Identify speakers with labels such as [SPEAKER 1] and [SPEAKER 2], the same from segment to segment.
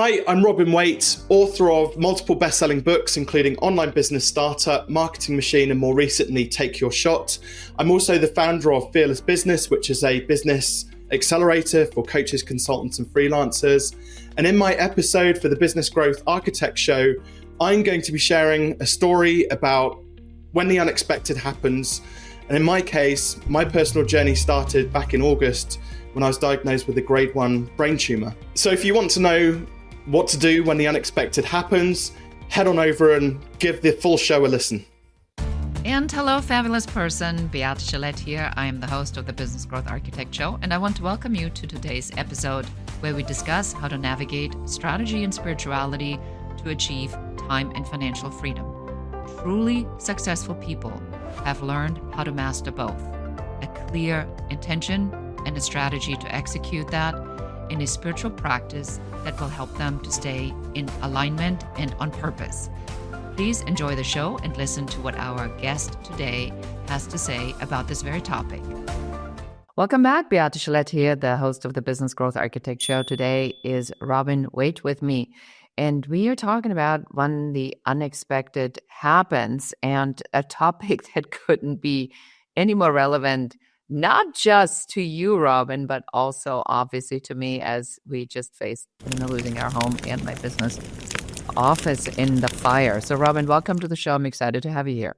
[SPEAKER 1] Hi, I'm Robin Waite, author of multiple best-selling books, including Online Business Starter, Marketing Machine, and more recently, Take Your Shot. I'm also the founder of Fearless Business, which is a business accelerator for coaches, consultants, and freelancers. And in my episode for the Business Growth Architect Show, I'm going to be sharing a story about when the unexpected happens. And in my case, my personal journey started back in August when I was diagnosed with a grade 1 brain tumor. So if you want to know what to do when the unexpected happens, head on over and give the full show a listen.
[SPEAKER 2] And hello, fabulous person. Beate Gillette here. I am the host of the Business Growth Architect Show, and I want to welcome you to today's episode where we discuss how to navigate strategy and spirituality to achieve time and financial freedom. Truly successful people have learned how to master both: a clear intention and a strategy to execute that, in a spiritual practice that will help them to stay in alignment and on purpose. Please enjoy the show and listen to what our guest today has to say about this very topic. Welcome back. Beate Gillette here, the host of the Business Growth Architect Show. Today is Robin Waite with me, and we are talking about when the unexpected happens, and a topic that couldn't be any more relevant, not just to you, Robin, but also obviously to me, as we just faced losing our home and my business office in the fire. So Robin, welcome to the show. I'm excited to have you here.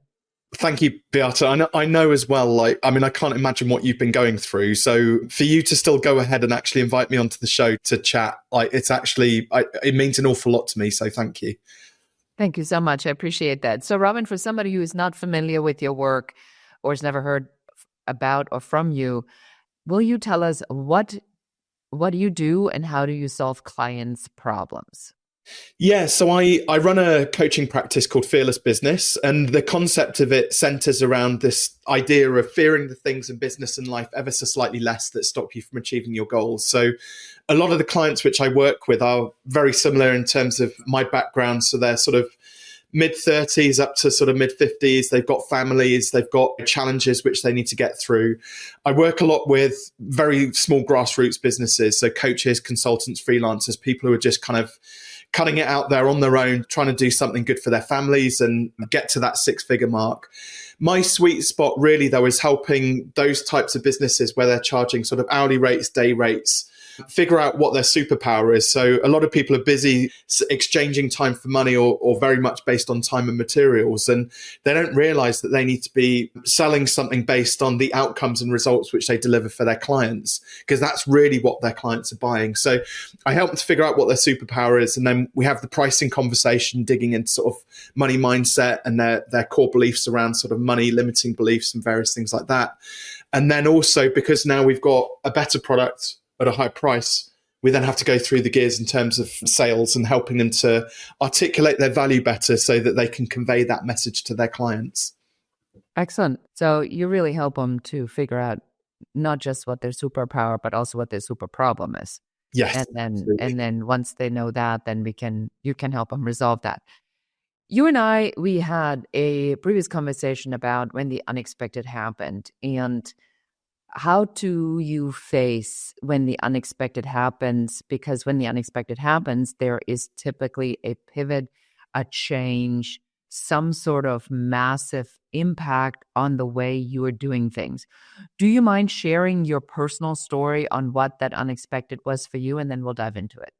[SPEAKER 1] Thank you, Beate. I know as well, I can't imagine what you've been going through. So for you to still go ahead and actually invite me onto the show to chat, it means an awful lot to me. So thank you.
[SPEAKER 2] Thank you so much. I appreciate that. So Robin, for somebody who is not familiar with your work or has never heard about or from you, will you tell us what do you do and how do you solve clients' problems?
[SPEAKER 1] Yeah, so I run a coaching practice called Fearless Business, and the concept of it centers around this idea of fearing the things in business and life ever so slightly less that stop you from achieving your goals. So a lot of the clients which I work with are very similar in terms of my background. So they're sort of mid-30s up to sort of mid-50s. They've got families, they've got challenges which they need to get through. I work a lot with very small grassroots businesses, so coaches, consultants, freelancers, people who are just kind of cutting it out there on their own, trying to do something good for their families and get to that 6-figure mark. My sweet spot really, though, is helping those types of businesses where they're charging sort of hourly rates, day rates, figure out what their superpower is. So a lot of people are busy exchanging time for money or very much based on time and materials. And they don't realize that they need to be selling something based on the outcomes and results which they deliver for their clients, because that's really what their clients are buying. So I help them to figure out what their superpower is. And then we have the pricing conversation, digging into sort of money mindset and their core beliefs around sort of money, limiting beliefs and various things like that. And then also, because now we've got a better product at a high price, we then have to go through the gears in terms of sales and helping them to articulate their value better so that they can convey that message to their clients.
[SPEAKER 2] Excellent. So you really help them to figure out not just what their superpower, but also what their super problem is.
[SPEAKER 1] Yes.
[SPEAKER 2] And then once they know that, then you can help them resolve that. You and I, we had a previous conversation about when the unexpected happened and how do you face when the unexpected happens? Because when the unexpected happens, there is typically a pivot, a change, some sort of massive impact on the way you are doing things. Do you mind sharing your personal story on what that unexpected was for you? And then we'll dive into it.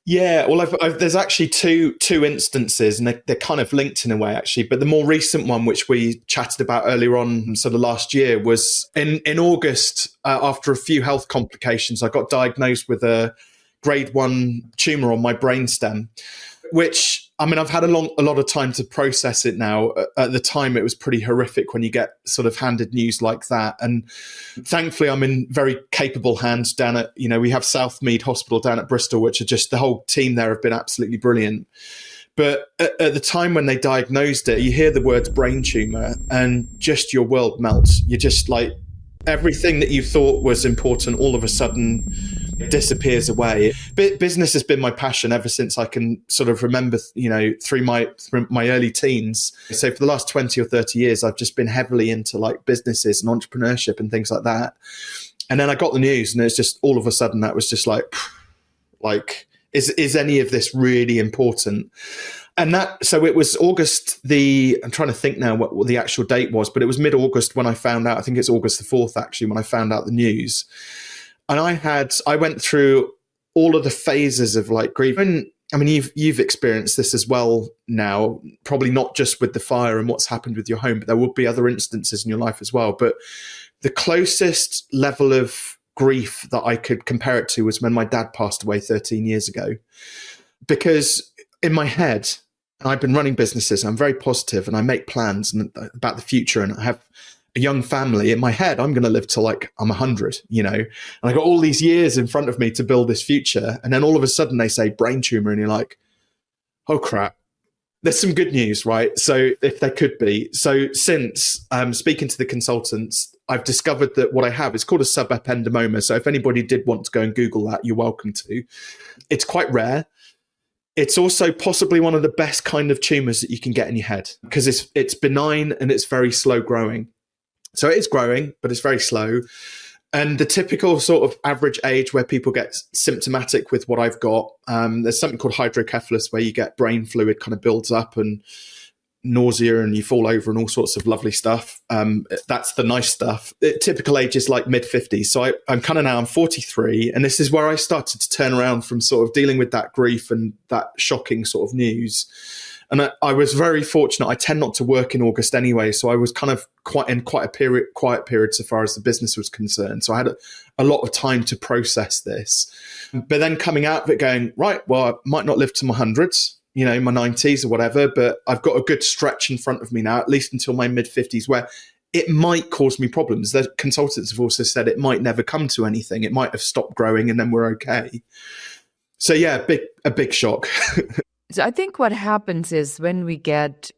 [SPEAKER 1] Yeah, well, there's actually two instances, and they're kind of linked in a way, actually. But the more recent one, which we chatted about earlier on, sort of last year, was in August. After a few health complications, I got diagnosed with a grade 1 tumor on my brainstem, which, I've had a lot of time to process it now. At the time, it was pretty horrific when you get sort of handed news like that. And thankfully, I'm in very capable hands down at, we have Southmead Hospital down at Bristol, which are just, the whole team there have been absolutely brilliant. But at the time when they diagnosed it, you hear the words brain tumor and just your world melts. You're just like, everything that you thought was important all of a sudden disappears away. Business has been my passion ever since I can sort of remember, through my early teens. So for the last 20 or 30 years, I've just been heavily into like businesses and entrepreneurship and things like that. And then I got the news and it's just all of a sudden that was just like Is any of this really important? And so it was I'm trying to think now what the actual date was, but it was mid-August when I found out. I think it's August the 4th, actually, when I found out the news. And I went through all of the phases of like grief. And I mean, you've experienced this as well now, probably not just with the fire and what's happened with your home, but there will be other instances in your life as well. But the closest level of grief that I could compare it to was when my dad passed away 13 years ago. Because in my head, I've been running businesses, I'm very positive and I make plans about the future, and I have a young family. In my head, I'm going to live till like I'm 100, and I got all these years in front of me to build this future. And then all of a sudden they say brain tumor, and you're like, oh crap. There's some good news, right? So if there could be. So since speaking to the consultants, I've discovered that what I have is called a subependymoma. So if anybody did want to go and Google that, you're welcome to. It's quite rare. It's also possibly one of the best kind of tumors that you can get in your head, because it's benign and it's very slow growing. So it is growing, but it's very slow. And the typical sort of average age where people get symptomatic with what I've got, there's something called hydrocephalus, where you get brain fluid kind of builds up and nausea and you fall over and all sorts of lovely stuff. That's the nice stuff. Typical age is like mid-50s. So I'm 43. And this is where I started to turn around from sort of dealing with that grief and that shocking sort of news. And I was very fortunate. I tend not to work in August anyway, so I was kind of quite a quiet period so far as the business was concerned. So I had a lot of time to process this. But then coming out of it going, right, well, I might not live to my hundreds, my 90s or whatever, but I've got a good stretch in front of me now, at least until my mid-50s, where it might cause me problems. The consultants have also said it might never come to anything. It might have stopped growing and then we're okay. So yeah, a big shock.
[SPEAKER 3] So I think what happens is when we get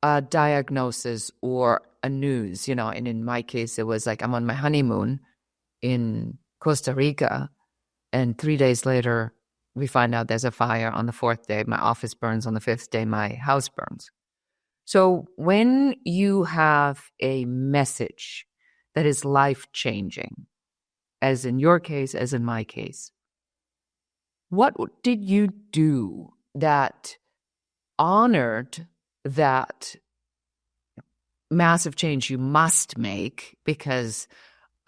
[SPEAKER 3] a diagnosis or a news, and in my case, it was like I'm on my honeymoon in Costa Rica, and 3 days later, we find out there's a fire. On the 4th day, my office burns. On the 5th day, my house burns. So when you have a message that is life-changing, as in your case, as in my case, what did you do that honored that massive change you must make? Because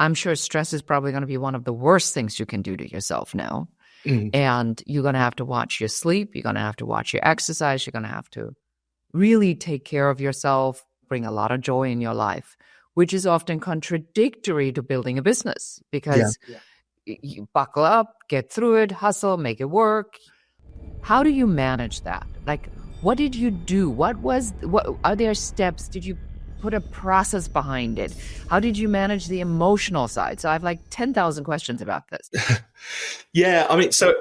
[SPEAKER 3] I'm sure stress is probably going to be one of the worst things you can do to yourself now. And you're going to have to watch your sleep. You're going to have to watch your exercise. You're going to have to really take care of yourself, bring a lot of joy in your life, which is often contradictory to building a business, because you buckle up, get through it, hustle, make it work. How do you manage that? Like, what did you do? What are there steps? Did you put a process behind it? How did you manage the emotional side? So I have like 10,000 questions about this.
[SPEAKER 1] Yeah, I mean, so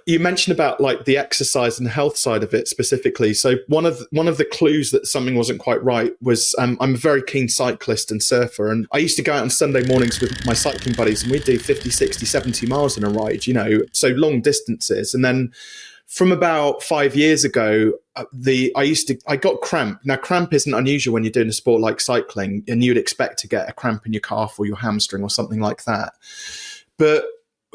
[SPEAKER 1] you mentioned about like the exercise and the health side of it specifically. So one of the clues that something wasn't quite right was I'm a very keen cyclist and surfer, and I used to go out on Sunday mornings with my cycling buddies, and we'd do 50, 60, 70 miles in a ride, so long distances. And then from about 5 years ago, I got cramp. Now, cramp isn't unusual when you're doing a sport like cycling, and you'd expect to get a cramp in your calf or your hamstring or something like that. But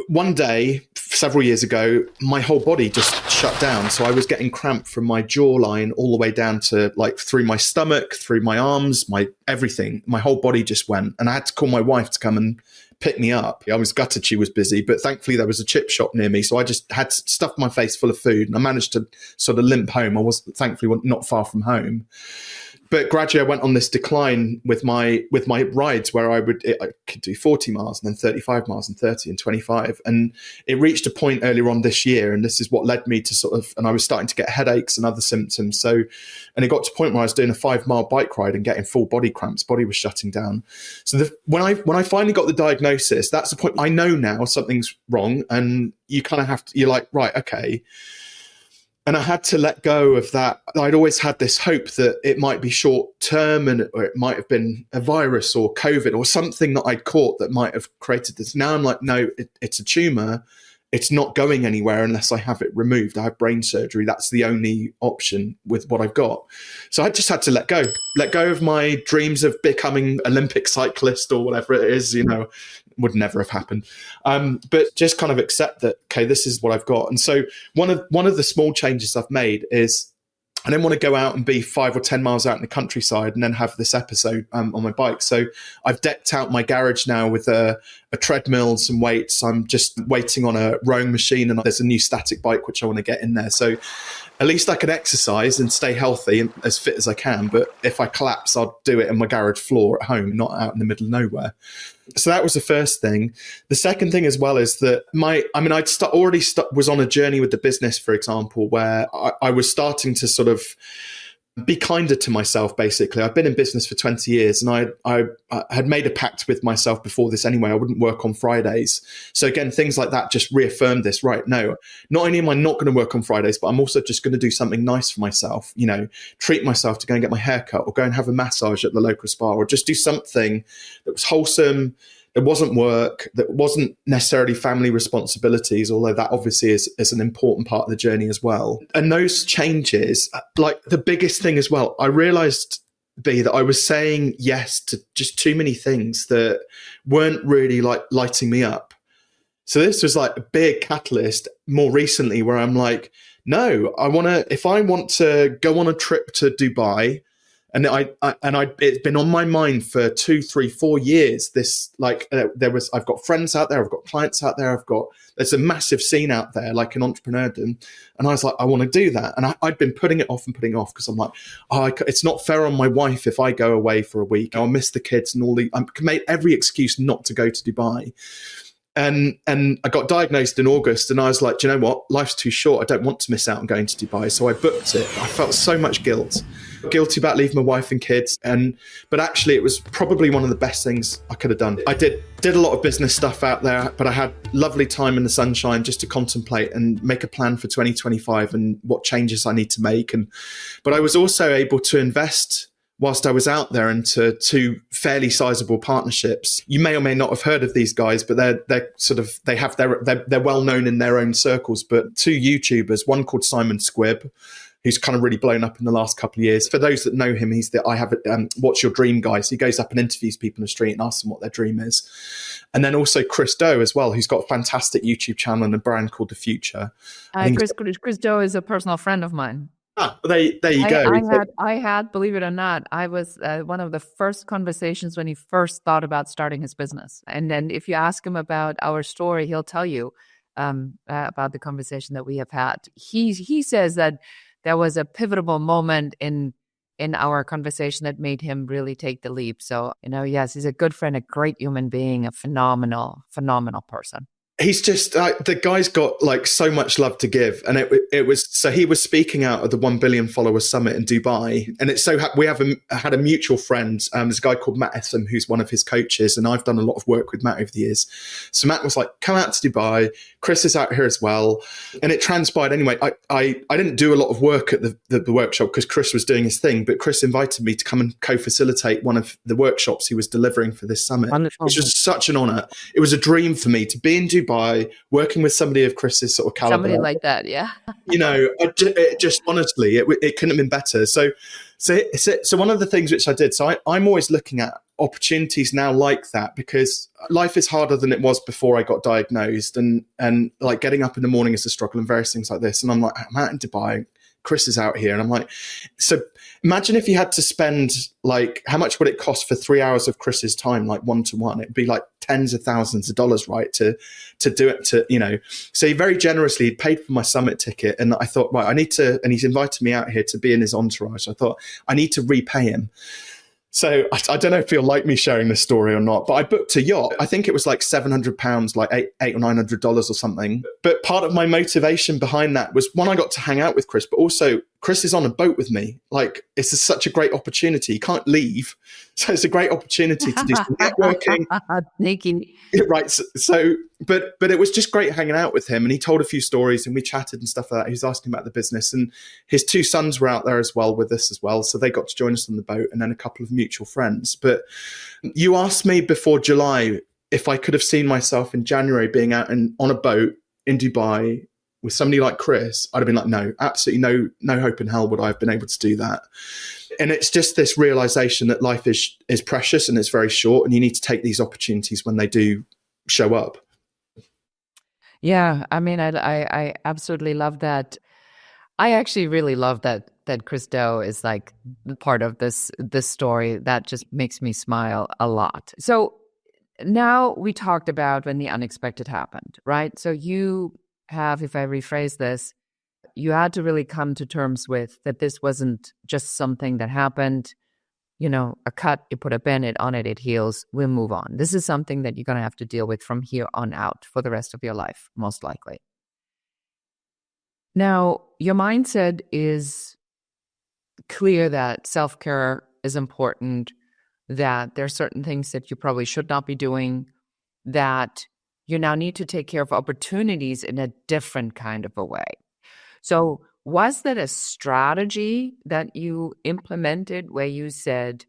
[SPEAKER 1] one day, several years ago, my whole body just shut down. So I was getting cramp from my jawline all the way down to like through my stomach, through my arms, my everything. My whole body just went, and I had to call my wife to come and pick me up. I was gutted she was busy, but thankfully there was a chip shop near me. So I just had stuffed my face full of food, and I managed to sort of limp home. I was thankfully not far from home. But gradually I went on this decline with my rides, where I could do 40 miles and then 35 miles and 30 and 25. And it reached a point earlier on this year, and this is what led me to and I was starting to get headaches and other symptoms. So, and it got to a point where I was doing a 5-mile bike ride and getting full body cramps. Body was shutting down. So when I finally got the diagnosis, that's the point. I know now something's wrong, and you kind of you're like, right, okay. And I had to let go of that. I'd always had this hope that it might be short term, or it might have been a virus or COVID or something that I'd caught that might have created this. Now I'm like, no, it's a tumor. It's not going anywhere unless I have it removed. I have brain surgery. That's the only option with what I've got. So I just had to let go of my dreams of becoming Olympic cyclist or whatever it is, would never have happened. But just kind of accept that, okay, this is what I've got. And so one of the small changes I've made is I didn't want to go out and be 5 or 10 miles out in the countryside and then have this episode on my bike. So I've decked out my garage now with a treadmill and some weights. I'm just waiting on a rowing machine, and there's a new static bike which I want to get in there. So at least I can exercise and stay healthy and as fit as I can. But if I collapse, I'll do it in my garage floor at home, not out in the middle of nowhere. So that was the first thing. The second thing as well is that was on a journey with the business, for example, where I was starting to sort of be kinder to myself, basically. I've been in business for 20 years and I had made a pact with myself before this anyway. I wouldn't work on Fridays. So again, things like that just reaffirmed this, right? No, not only am I not going to work on Fridays, but I'm also just going to do something nice for myself, treat myself to go and get my hair cut or go and have a massage at the local spa or just do something that was wholesome. It wasn't work, that wasn't necessarily family responsibilities, although that obviously is an important part of the journey as well. And those changes, like the biggest thing as well, I realized, B, that I was saying yes to just too many things that weren't really like lighting me up. So this was like a big catalyst more recently where I'm like, no, if I want to go on a trip to Dubai, and it's been on my mind for 2, 3, 4 years. This I've got friends out there, I've got clients out there, there's a massive scene out there, like in entrepreneurdom. And I was like, I want to do that. And I'd been putting it off because I'm like, it's not fair on my wife if I go away for a week. I'll miss the kids and I can make every excuse not to go to Dubai. And I got diagnosed in August and I was like, do you know what? Life's too short. I don't want to miss out on going to Dubai. So I booked it. I felt so much guilty about leaving my wife and kids. But actually it was probably one of the best things I could have done. I did a lot of business stuff out there, but I had lovely time in the sunshine just to contemplate and make a plan for 2025 and what changes I need to make. But I was also able to invest whilst I was out there into 2 fairly sizable partnerships. You may or may not have heard of these guys, but they're well known in their own circles. But 2 YouTubers, one called Simon Squibb, who's kind of really blown up in the last couple of years. For those that know him, he's the What's Your Dream guy. So he goes up and interviews people in the street and asks them what their dream is. And then also Chris Do as well, who's got a fantastic YouTube channel and a brand called The Future.
[SPEAKER 3] Chris Do is a personal friend of mine.
[SPEAKER 1] There you go.
[SPEAKER 3] I had, believe it or not, I was one of the first conversations when he first thought about starting his business. And then if you ask him about our story, he'll tell you about the conversation that we have had. He says that there was a pivotal moment in our conversation that made him really take the leap. So, yes, he's a good friend, a great human being, a phenomenal person.
[SPEAKER 1] He's just the guy's got like so much love to give, and it was so he was speaking out at the 1 billion followers summit in Dubai, and it's so we had a mutual friend. There's a guy called Matt Etham who's one of his coaches, and I've done a lot of work with Matt over the years. So Matt was like, "Come out to Dubai. Chris is out here as well," and it transpired anyway. I didn't do a lot of work at the workshop because Chris was doing his thing, but Chris invited me to come and co-facilitate one of the workshops he was delivering for this summit, which was such an honor. It was a dream for me to be in Dubai, working with somebody of Chris's sort of caliber.
[SPEAKER 3] Somebody like that, yeah.
[SPEAKER 1] It just honestly, it couldn't have been better. So one of the things which I did, so I'm always looking at opportunities now like that, because life is harder than it was before I got diagnosed, and like getting up in the morning is a struggle and various things like this. And I'm like, I'm out in Dubai, Chris is out here, and I'm like, so imagine if you had to spend, like, how much would it cost for 3 hours of Chris's time, like one-to-one? It'd be like tens of thousands of dollars, right, to do it, So he very generously paid for my summit ticket, and I thought, right, and he's invited me out here to be in his entourage. I thought, I need to repay him. So I don't know if you'll like me sharing this story or not, but I booked a yacht. I think it was like £700, like $800 or $900 or something. But part of my motivation behind that was, one, I got to hang out with Chris, but also Chris is on a boat with me. Like, it's such a great opportunity. He can't leave. So it's a great opportunity to do some networking. Right. But it was just great hanging out with him. And he told a few stories and we chatted and stuff like that. He was asking about the business, and his 2 sons were out there as well with us as well. So they got to join us on the boat, and then a couple of mutual friends. But you asked me before July if I could have seen myself in January being out on a boat in Dubai with somebody like Chris. I'd have been like, no, absolutely no hope in hell would I have been able to do that. And it's just this realization that life is precious and it's very short, and you need to take these opportunities when they do show up.
[SPEAKER 3] Yeah, I mean, I absolutely love that. I actually really love that Christo is like part of this story. That just makes me smile a lot. So now we talked about when the unexpected happened, right? So you have, if I rephrase this, you had to really come to terms with that this wasn't just something that happened, a cut, you put a band-aid on it, it heals, we'll move on. This is something that you're going to have to deal with from here on out for the rest of your life, most likely. Now, your mindset is clear that self-care is important, that there are certain things that you probably should not be doing, that you now need to take care of opportunities in a different kind of a way. So was that a strategy that you implemented where you said,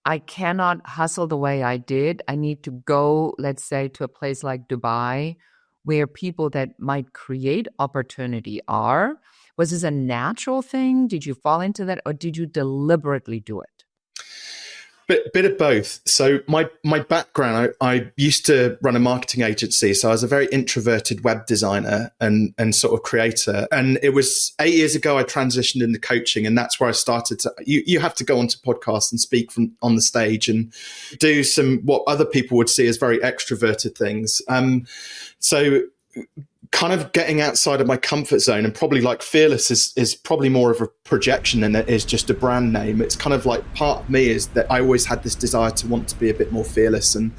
[SPEAKER 3] I cannot hustle the way I did. I need to go, let's say, to a place like Dubai where people that might create opportunity are? Was this a natural thing? Did you fall into that, or did you deliberately do it?
[SPEAKER 1] Bit of both. So my background, I used to run a marketing agency. So I was a very introverted web designer and sort of creator. And it was 8 years ago I transitioned into coaching, and that's where I started to. You have to go onto podcasts and speak from on the stage and do some what other people would see as very extroverted things. So kind of getting outside of my comfort zone, and probably like fearless is probably more of a projection than it is just a brand name. It's kind of like part of me is that I always had this desire to want to be a bit more fearless. And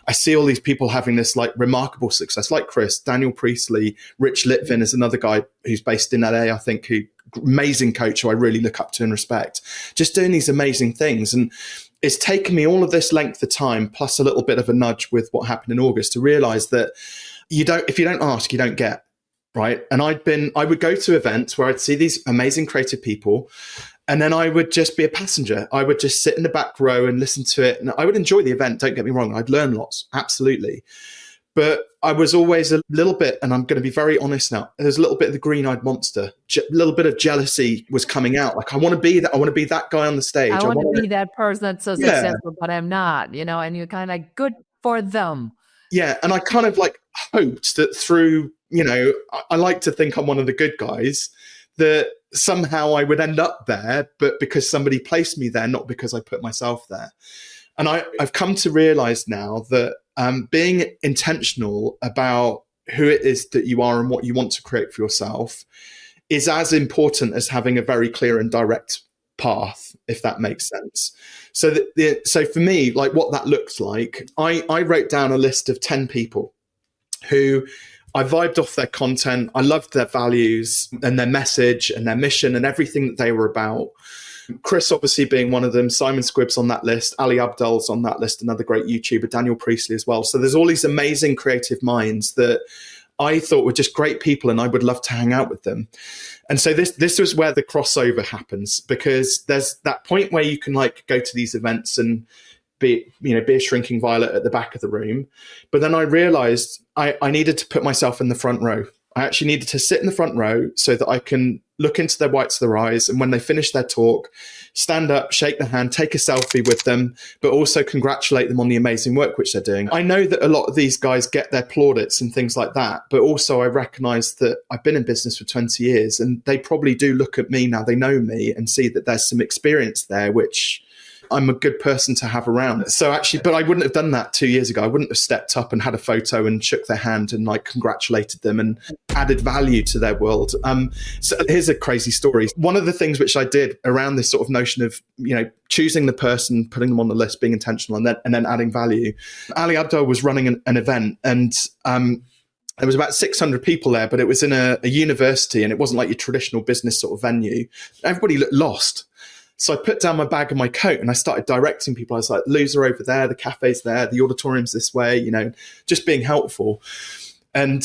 [SPEAKER 1] I see all these people having this like remarkable success, like Chris, Daniel Priestley, Rich Litvin is another guy who's based in LA, I think, who amazing coach who I really look up to and respect, just doing these amazing things. And it's taken me all of this length of time, plus a little bit of a nudge with what happened in August, to realize that if you don't ask, you don't get, right? And I would go to events where I'd see these amazing creative people, and then I would just be a passenger. I would just sit in the back row and listen to it. And I would enjoy the event. Don't get me wrong. I'd learn lots. Absolutely. But I was always a little bit, and I'm going to be very honest now, there's a little bit of the green-eyed monster. A little bit of jealousy was coming out. Like, I want to be that. I want to be that guy on the stage.
[SPEAKER 3] I want to be that person that's so successful, but I'm not, and you're kind of like, good for them.
[SPEAKER 1] Yeah. And I kind of like hoped that through, I like to think I'm one of the good guys, that somehow I would end up there, but because somebody placed me there, not because I put myself there. And I've come to realize now that being intentional about who it is that you are and what you want to create for yourself is as important as having a very clear and direct path, if that makes sense. So so for me, like what that looks like, I wrote down a list of 10 people who I vibed off their content. I loved their values and their message and their mission and everything that they were about. Chris obviously being one of them, Simon Squibb's on that list, Ali Abdal's on that list, another great YouTuber, Daniel Priestley as well. So there's all these amazing creative minds that I thought were just great people, and I would love to hang out with them. And so this was where the crossover happens, because there's that point where you can like go to these events and be a shrinking violet at the back of the room. But then I realized I needed to put myself in the front row. I actually needed to sit in the front row so that I can look into their whites of their eyes. And when they finish their talk, stand up, shake their hand, take a selfie with them, but also congratulate them on the amazing work which they're doing. I know that a lot of these guys get their plaudits and things like that, but also I recognize that I've been in business for 20 years and they probably do look at me now, they know me and see that there's some experience there, which I'm a good person to have around. So actually, but I wouldn't have done that 2 years ago. I wouldn't have stepped up and had a photo and shook their hand and like congratulated them and added value to their world. So here's a crazy story. One of the things which I did around this sort of notion of, choosing the person, putting them on the list, being intentional, and then adding value. Ali Abdal was running an event, and there was about 600 people there, but it was in a university, and it wasn't like your traditional business sort of venue. Everybody looked lost. So I put down my bag and my coat and I started directing people. I was like, loser over there, the cafe's there, the auditorium's this way, just being helpful. And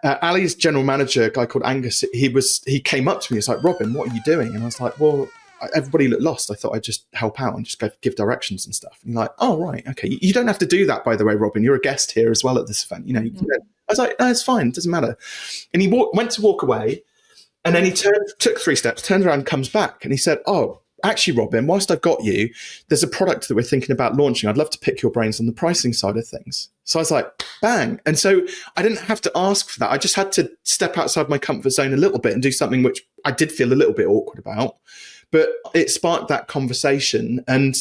[SPEAKER 1] Ali's general manager, a guy called Angus, he came up to me. He was like, Robin, what are you doing? And I was like, well, everybody looked lost. I thought I'd just help out and just go give directions and stuff. And he's like, oh, right. Okay. You don't have to do that, by the way, Robin. You're a guest here as well at this event. I was like, no, it's fine. It doesn't matter. And he went to walk away. And then he took 3 steps, turned around, comes back. And he said, oh, actually, Robin, whilst I've got you, there's a product that we're thinking about launching. I'd love to pick your brains on the pricing side of things. So I was like, bang. And so I didn't have to ask for that. I just had to step outside my comfort zone a little bit and do something which I did feel a little bit awkward about. But it sparked that conversation. And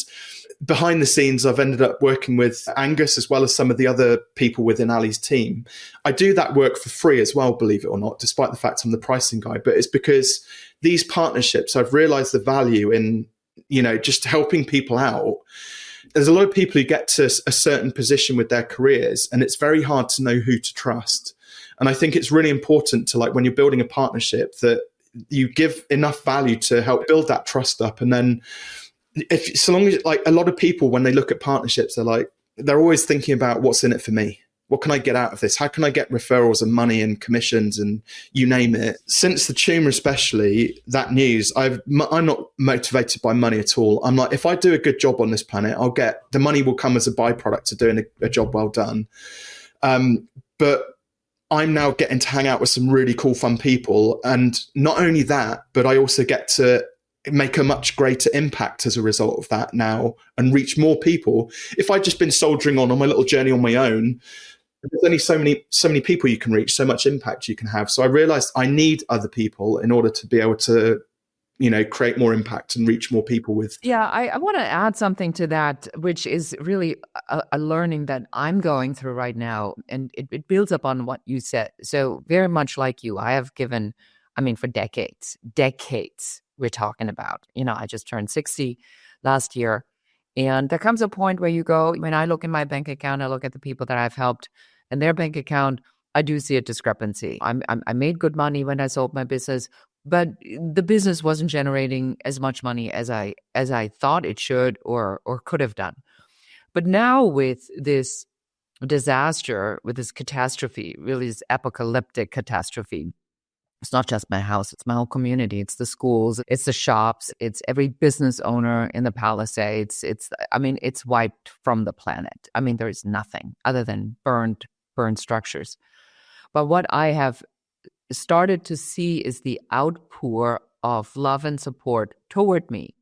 [SPEAKER 1] behind the scenes, I've ended up working with Angus as well as some of the other people within Ali's team. I do that work for free as well, believe it or not, despite the fact I'm the pricing guy. But it's because these partnerships, I've realized the value in, just helping people out. There's a lot of people who get to a certain position with their careers, and it's very hard to know who to trust. And I think it's really important to, like, when you're building a partnership, that you give enough value to help build that trust up. And then so long as, like, a lot of people, when they look at partnerships, they're always thinking about what's in it for me. What can I get out of this? How can I get referrals and money and commissions and you name it? Since the tumor, especially that news, I'm not motivated by money at all. I'm like, if I do a good job on this planet, the money will come as a byproduct to doing a job well done. But I'm now getting to hang out with some really cool, fun people. And not only that, but I also get to make a much greater impact as a result of that now and reach more people. If I'd just been soldiering on my little journey on my own, there's only so many people you can reach, so much impact you can have. So I realized I need other people in order to be able to, create more impact and reach more people with.
[SPEAKER 3] Yeah, I want to add something to that, which is really a learning that I'm going through right now. And it builds up on what you said. So very much like you, I have given, for decades we're talking about. I just turned 60 last year. And there comes a point where you go, when I look in my bank account, I look at the people that I've helped and their bank account, I do see a discrepancy. I made good money when I sold my business, but the business wasn't generating as much money as I thought it should or could have done. But now with this disaster, with this catastrophe, really this apocalyptic catastrophe, it's not just my house, it's my whole community, it's the schools, it's the shops, it's every business owner in the Palisades. It's wiped from the planet. There is nothing other than burned structures. But what I have started to see is the outpour of love and support toward me.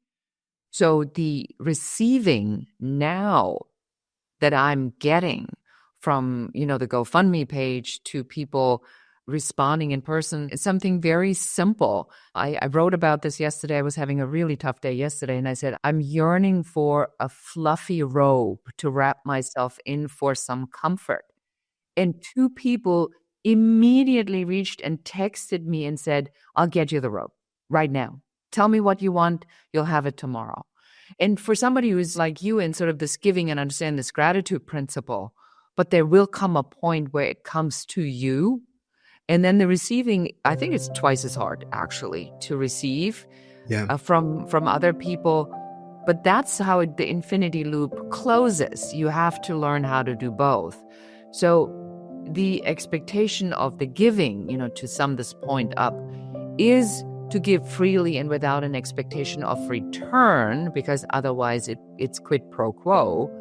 [SPEAKER 3] So the receiving now that I'm getting from, the GoFundMe page to people responding in person is something very simple. I wrote about this yesterday. I was having a really tough day yesterday, and I said, I'm yearning for a fluffy robe to wrap myself in for some comfort. And 2 people immediately reached and texted me and said, I'll get you the robe right now. Tell me what you want. You'll have it tomorrow. And for somebody who's like you in sort of this giving and understand this gratitude principle, but there will come a point where it comes to you. And then the receiving, I think it's twice as hard, actually, to receive from other people. But that's how the infinity loop closes. You have to learn how to do both. So the expectation of the giving, to sum this point up, is to give freely and without an expectation of return, because otherwise it's quid pro quo.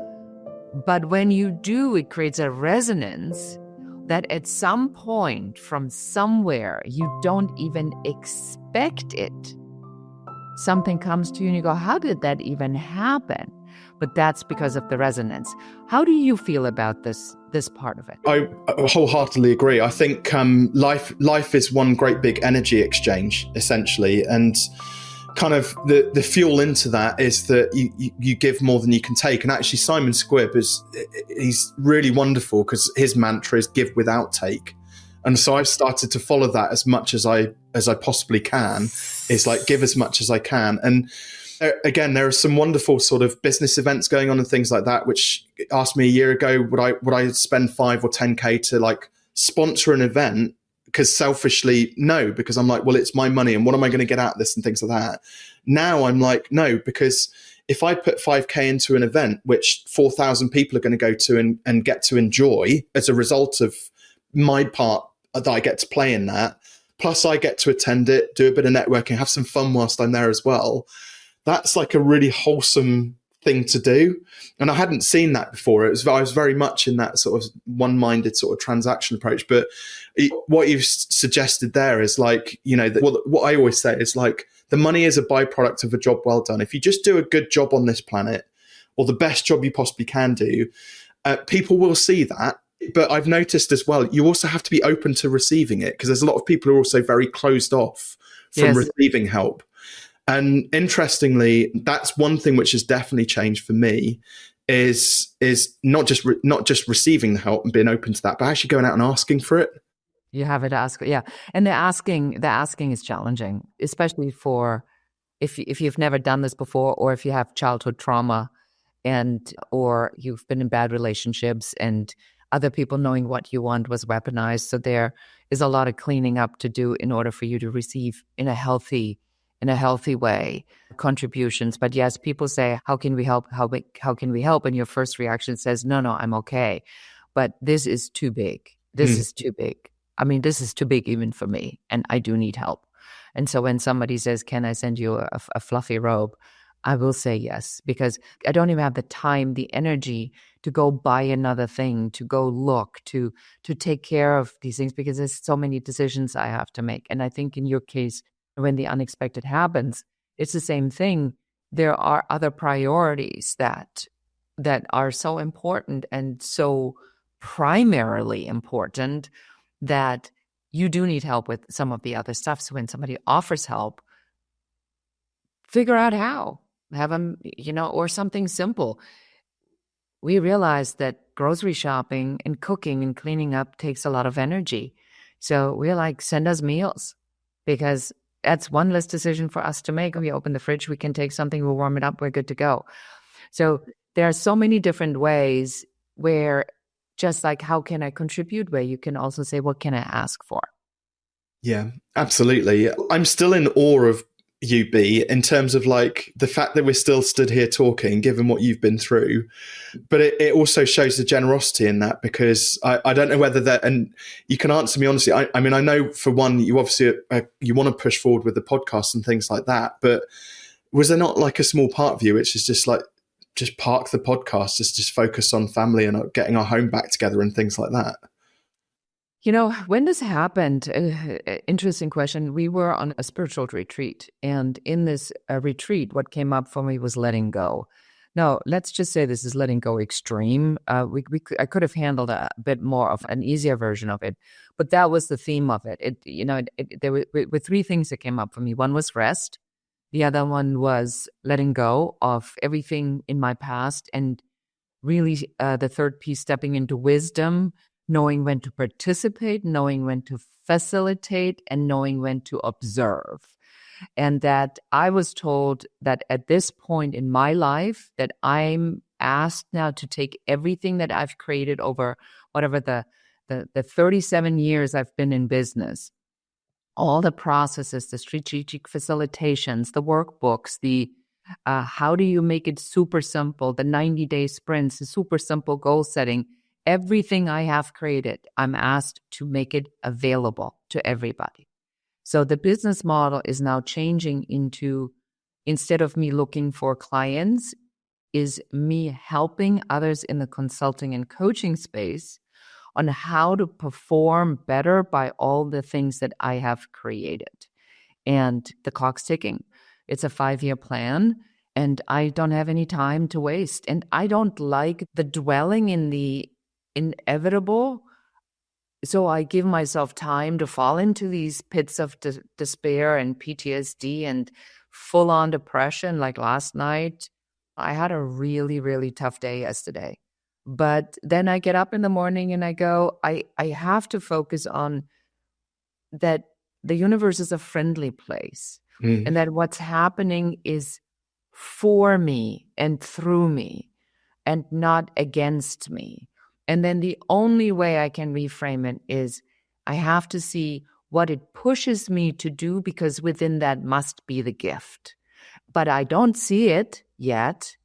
[SPEAKER 3] But when you do, it creates a resonance that at some point from somewhere you don't even expect it. Something comes to you and you go, how did that even happen? But that's because of the resonance. How do you feel about this part of it?
[SPEAKER 1] I wholeheartedly agree. I think life is one great big energy exchange, essentially. And kind of the fuel into that is that you give more than you can take. And actually Simon Squibb he's really wonderful because his mantra is give without take. And so I've started to follow that as much as I possibly can. It's like give as much as I can. And again, there are some wonderful sort of business events going on and things like that, which asked me a year ago, would I spend 5 or 10K to like sponsor an event? Because selfishly, no, because I'm like, well, it's my money and what am I going to get out of this and things like that. Now I'm like, no, because if I put 5K into an event, which 4,000 people are going to go to and get to enjoy as a result of my part that I get to play in that, plus I get to attend it, do a bit of networking, have some fun whilst I'm there as well. That's like a really wholesome thing to do. And I hadn't seen that before. I was very much in that sort of one-minded sort of transaction approach. But what you've suggested there is like, what I always say is like, The money is a byproduct of a job well done. If you just do a good job on this planet, or the best job you possibly can do, people will see that. But I've noticed as well, you also have to be open to receiving it, because there's a lot of people who are also very closed off from receiving help. And interestingly, that's one thing which has definitely changed for me, is not just receiving the help and being open to that, but actually going out and asking for it.
[SPEAKER 3] You have it ask, yeah. And the asking is challenging, especially for if you've never done this before, or if you have childhood trauma, or you've been in bad relationships and other people knowing what you want was weaponized. So there is a lot of cleaning up to do in order for you to receive in a healthy way contributions. But yes, people say, how can we help? How can we help? And your first reaction says, no, I'm okay. But this is too big. This is too big. I mean, this is too big even for me, and I do need help. And so when somebody says, can I send you a fluffy robe? I will say yes, because I don't even have the time, the energy to go buy another thing, to go look, to take care of these things, because there's so many decisions I have to make. And I think in your case, when the unexpected happens, it's the same thing. There are other priorities that are so important and so primarily important that you do need help with some of the other stuff. So when somebody offers help, figure out how. Have them, or something simple. We realize that grocery shopping and cooking and cleaning up takes a lot of energy. So we're like, send us meals, because that's one less decision for us to make. We open the fridge, we can take something, we'll warm it up, we're good to go. So there are so many different ways where, just like how can I contribute, where you can also say, what can I ask for?
[SPEAKER 1] Yeah, absolutely. I'm still in awe of you, B, in terms of like the fact that we're still stood here talking, given what you've been through. But it also shows the generosity in that, because I don't know whether that, and you can answer me honestly. I mean, I know for one, you obviously you want to push forward with the podcast and things like that. But was there not like a small part of you which is just like, just park the podcast, just focus on family and getting our home back together and things like that?
[SPEAKER 3] When this happened, interesting question. We were on a spiritual retreat, and in this retreat, what came up for me was letting go. Now, let's just say this is letting go extreme. I could have handled a bit more of an easier version of it, but that was the theme of it. There were three things that came up for me. One was rest. The other one was letting go of everything in my past, and really the third piece, stepping into wisdom, knowing when to participate, knowing when to facilitate, and knowing when to observe. And that I was told that at this point in my life, that I'm asked now to take everything that I've created over whatever the 37 years I've been in business, all the processes, the strategic facilitations, the workbooks, the how do you make it super simple, the 90-day sprints, the super simple goal setting, everything I have created, I'm asked to make it available to everybody. So the business model is now changing into, instead of me looking for clients, is me helping others in the consulting and coaching space on how to perform better by all the things that I have created. And the clock's ticking. It's a 5-year plan, and I don't have any time to waste. And I don't like the dwelling in the inevitable. So I give myself time to fall into these pits of despair and PTSD and full-on depression. Like last night, I had a really, really tough day yesterday. But then I get up in the morning and I go, I have to focus on that the universe is a friendly place, and that what's happening is for me and through me and not against me. And then the only way I can reframe it is I have to see what it pushes me to do, because within that must be the gift. But I don't see it yet.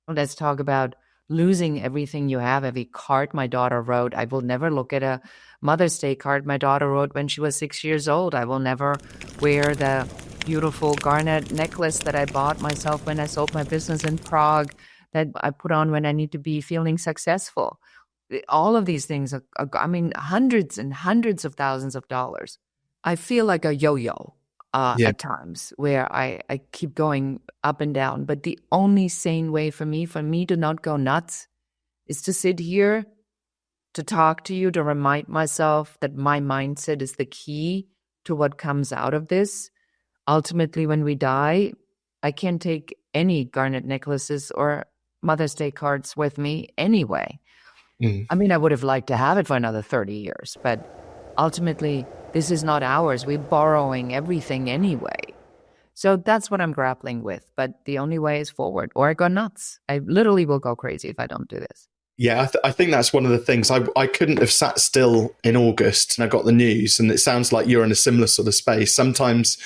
[SPEAKER 3] Let's talk about losing everything you have, every card my daughter wrote. I will never look at a Mother's Day card my daughter wrote when she was 6 years old. I will never wear the beautiful garnet necklace that I bought myself when I sold my business in Prague, that I put on when I need to be feeling successful. All of these things are hundreds and hundreds of thousands of dollars. I feel like a yo-yo. at times where I keep going up and down. But the only sane way for me to not go nuts, is to sit here, to talk to you, to remind myself that my mindset is the key to what comes out of this. Ultimately, when we die, I can't take any garnet necklaces or Mother's Day cards with me anyway. I mean, I would have liked to have it for another 30 years, but ultimately, this is not ours. We're borrowing everything anyway. So that's what I'm grappling with. But the only way is forward, or I go nuts. I literally will go crazy if I don't do this.
[SPEAKER 1] Yeah, I think that's one of the things. I couldn't have sat still in August and I got the news, and it sounds like you're in a similar sort of space. Sometimes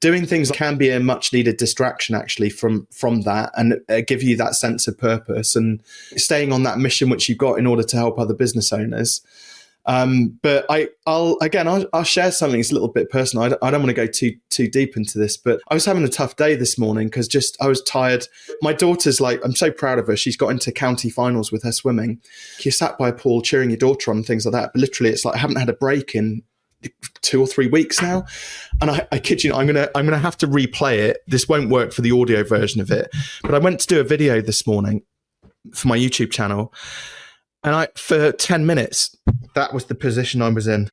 [SPEAKER 1] doing things can be a much needed distraction actually from that, and give you that sense of purpose and staying on that mission which you've got in order to help other business owners. But I'll share something that's a little bit personal. I don't want to go too deep into this, but I was having a tough day this morning because I was tired. My daughter's I'm so proud of her. She's got into county finals with her swimming. You sat by a pool cheering your daughter on and things like that. But literally, it's like I haven't had a break in 2 or 3 weeks now, and I kid you not, I'm gonna have to replay it. This won't work for the audio version of it, but I went to do a video this morning for my YouTube channel, and for 10 minutes that was the position I was in.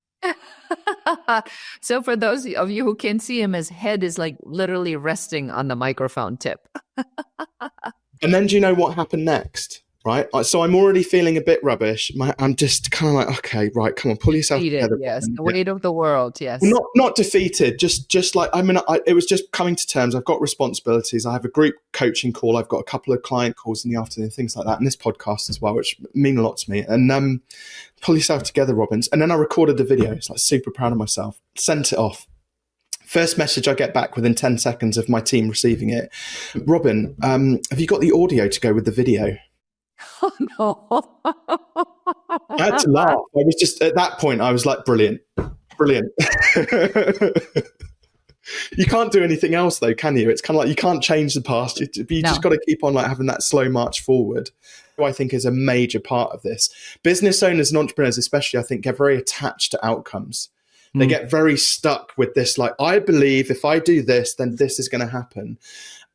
[SPEAKER 3] So for those of you who can't see him, his head is literally resting on the microphone tip.
[SPEAKER 1] And then do you know what happened next? Right, so I'm already feeling a bit rubbish. I'm just kind of like, okay, right, come on, pull yourself together.
[SPEAKER 3] Yes, the weight of the world. Yes,
[SPEAKER 1] not defeated. Just like it was just coming to terms. I've got responsibilities. I have a group coaching call. I've got a couple of client calls in the afternoon, things like that, and this podcast as well, which mean a lot to me. And pull yourself together, Robbins. And then I recorded the video. It's super proud of myself. Sent it off. First message I get back within 10 seconds of my team receiving it. Robin, have you got the audio to go with the video?
[SPEAKER 3] Oh, no.
[SPEAKER 1] I had to laugh. I was just, at that point, I was like, brilliant. You can't do anything else though, can you? It's kind of like you can't change the past. You just got to keep on having that slow march forward. I think is a major part of this. Business owners and entrepreneurs especially, I think, get very attached to outcomes. They get very stuck with this, I believe if I do this, then this is going to happen.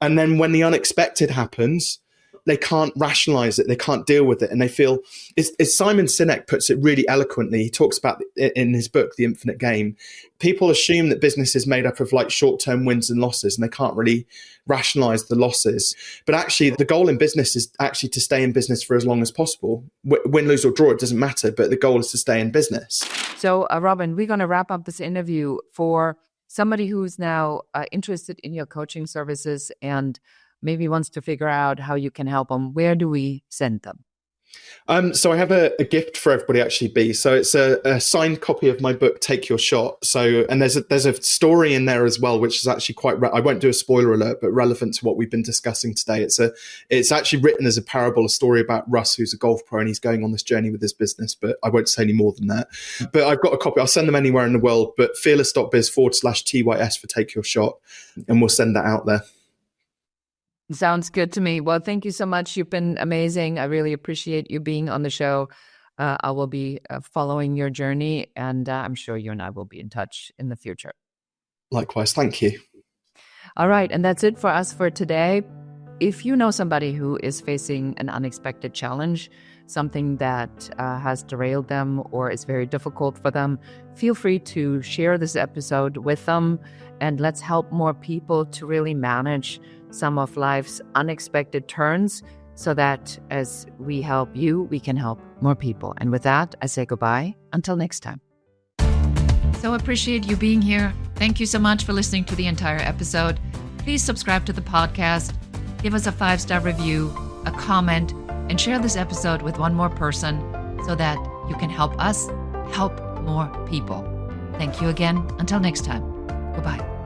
[SPEAKER 1] And then when the unexpected happens, they can't rationalize it. They can't deal with it. And they feel, as Simon Sinek puts it really eloquently, he talks about in his book, The Infinite Game, people assume that business is made up of short-term wins and losses, and they can't really rationalize the losses. But actually, the goal in business is actually to stay in business for as long as possible. Win, lose or draw, it doesn't matter. But the goal is to stay in business.
[SPEAKER 3] So, Robin, we're going to wrap up this interview for somebody who's now interested in your coaching services and maybe wants to figure out how you can help them. Where do we send them?
[SPEAKER 1] So I have a gift for everybody, actually, B. So it's a signed copy of my book, Take Your Shot. So, and there's a story in there as well, which is actually quite, I won't do a spoiler alert, but relevant to what we've been discussing today. It's actually written as a parable, a story about Russ, who's a golf pro, and he's going on this journey with his business, but I won't say any more than that. But I've got a copy. I'll send them anywhere in the world, but fearless.biz/TYS for Take Your Shot, and we'll send that out there.
[SPEAKER 3] Sounds good to me. Well, thank you so much. You've been amazing. I really appreciate you being on the show. I will be following your journey, and I'm sure you and I will be in touch in the future.
[SPEAKER 1] Likewise. Thank you.
[SPEAKER 3] All right. And that's it for us for today. If you know somebody who is facing an unexpected challenge, something that has derailed them or is very difficult for them, feel free to share this episode with them, and let's help more people to really manage some of life's unexpected turns so that as we help you, we can help more people. And with that, I say goodbye. Until next time.
[SPEAKER 2] So appreciate you being here. Thank you so much for listening to the entire episode. Please subscribe to the podcast, give us a 5-star review, a comment, and share this episode with one more person so that you can help us help more people. Thank you again. Until next time. Goodbye.